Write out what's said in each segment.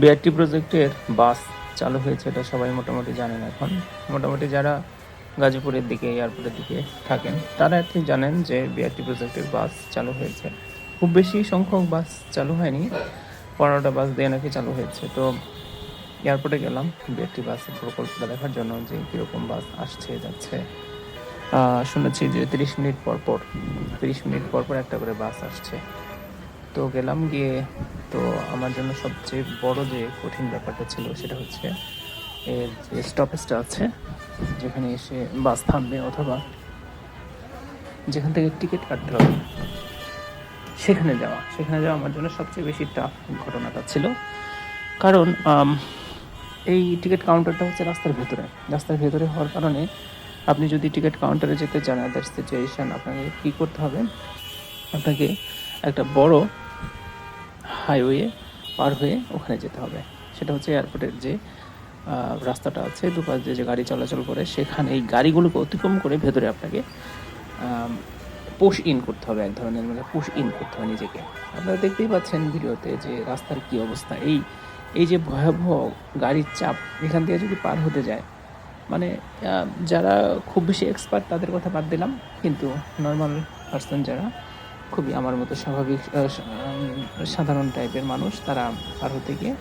BRT প্রজেক্টের বাস চালু হয়েছে, এটা সবাই মোটামুটি জানেন। এখন মোটামুটি যারা গাজীপুরের দিকে, এয়ারপোর্টের দিকে থাকেন, তারা ঠিক জানেন যে বিআরটি প্রজেক্টের বাস চালু হয়েছে। খুব বেশি সংখ্যক বাস চালু হয়নি, 15টা বাস দিয়ে নাকি চালু হয়েছে। তো এয়ারপোর্টে গেলাম বিআরটি বাসের প্রকল্পটা দেখার জন্য, যে কীরকম বাস আসছে যাচ্ছে। শুনেছি যে 30 মিনিট পর একটা করে বাস আসছে। তো গেলাম, গিয়ে তো আমার জন্য সবচেয়ে বড় যে কঠিন ব্যাপারটা ছিল সেটা হচ্ছে এর যে স্টপেজটা আছে, যেখানে এসে বাস থামবে অথবা যেখান থেকে টিকিট কাটতে হবে সেখানে যাওয়া আমার জন্য সবচেয়ে বেশি টাফ ঘটনাটা ছিল। কারণ এই টিকিট কাউন্টারটা হচ্ছে রাস্তার ভেতরে হওয়ার কারণে আপনি যদি টিকিট কাউন্টারে যেতে চান, আদার সিচুয়েশন, আপনাকে কী করতে হবে, আপনাকে একটা বড় হাইওয়ে পার হয়ে ওখানে যেতে হবে। সেটা হচ্ছে এয়ারপোর্টের যে রাস্তাটা আছে, দুপাশ দিয়ে যে গাড়ি চলাচল করে, সেখানে এই গাড়িগুলোকে অতিক্রম করে ভেতরে আপনাকে পুশ ইন করতে হবে, এক ধরনের মানে পুশ ইন করতে হবে নিজেকে। আপনারা দেখতেই পাচ্ছেন ভিডিওতে যে রাস্তার কী অবস্থা। এই যে ভয়াবহ গাড়ির চাপ, এখান থেকে যদি পার হতে যায়, মানে যারা খুব বেশি এক্সপার্ট তাদের কথা বাদ দিলাম, কিন্তু নর্মাল পার্সন যারা খুবই আমার মতো স্বাভাবিক সাধারণ টাইপের মানুষ, তারা পার হতে গিয়ে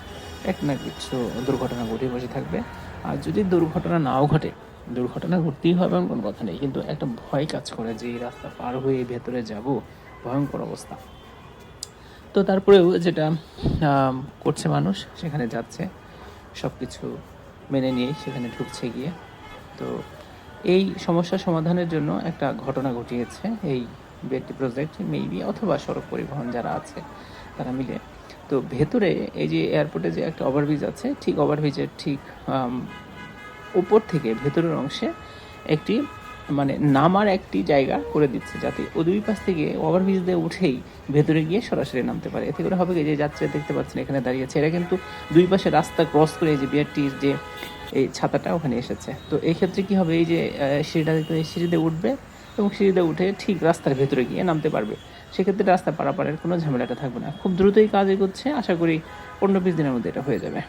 এক না কিছু দুর্ঘটনা ঘটে বসে থাকবে। আর যদি দুর্ঘটনা নাও ঘটে, দুর্ঘটনা ঘটতেই হবে এমন কোনো কথা নেই, কিন্তু একটা ভয় কাজ করে যে এই রাস্তা পার হয়ে ভেতরে যাব, ভয়ঙ্কর অবস্থা। তো তারপরেও যেটা করছে মানুষ, সেখানে যাচ্ছে, সব কিছু মেনে নিয়েই সেখানে ঢুকছে গিয়ে। তো এই সমস্যা সমাধানের জন্য একটা ঘটনা ঘটিয়েছে এই বিআরটি প্রজেক্ট মেবি, অথবা সড়ক পরিবহন যারা আছে তারা মিলে। তো ভেতরে এই যে এয়ারপোর্টে যে একটা ওভারব্রিজ আছে, ঠিক ওভারব্রিজের ঠিক উপর থেকে ভেতরের অংশে একটি মানে নামার একটি জায়গা করে দিচ্ছে, যাতে ও দুই পাশ থেকে ওভারব্রিজ দিয়ে উঠেই ভেতরে গিয়ে সরাসরি নামতে পারে। এতে করে হবে কি, যে যাত্রীরা দেখতে পাচ্ছেন এখানে দাঁড়িয়েছে, এরা কিন্তু দুই পাশে রাস্তা ক্রস করে এই যে বিআরটির যে এই ছাতাটা ওখানে এসেছে। তো এই ক্ষেত্রে কী হবে, এই যে সিঁড়িটা দেখতে, এই সিঁড়িতে উঠবে এবং সিঁড়িতে উঠে ঠিক রাস্তার ভেতরে গিয়ে নামতে পারবে। সেক্ষেত্রে রাস্তা পারাপারের কোনো ঝামেলাটা থাকবে না। খুব দ্রুতই কাজ এগোচ্ছে, আশা করি 15-20 দিনের মধ্যে এটা হয়ে যাবে।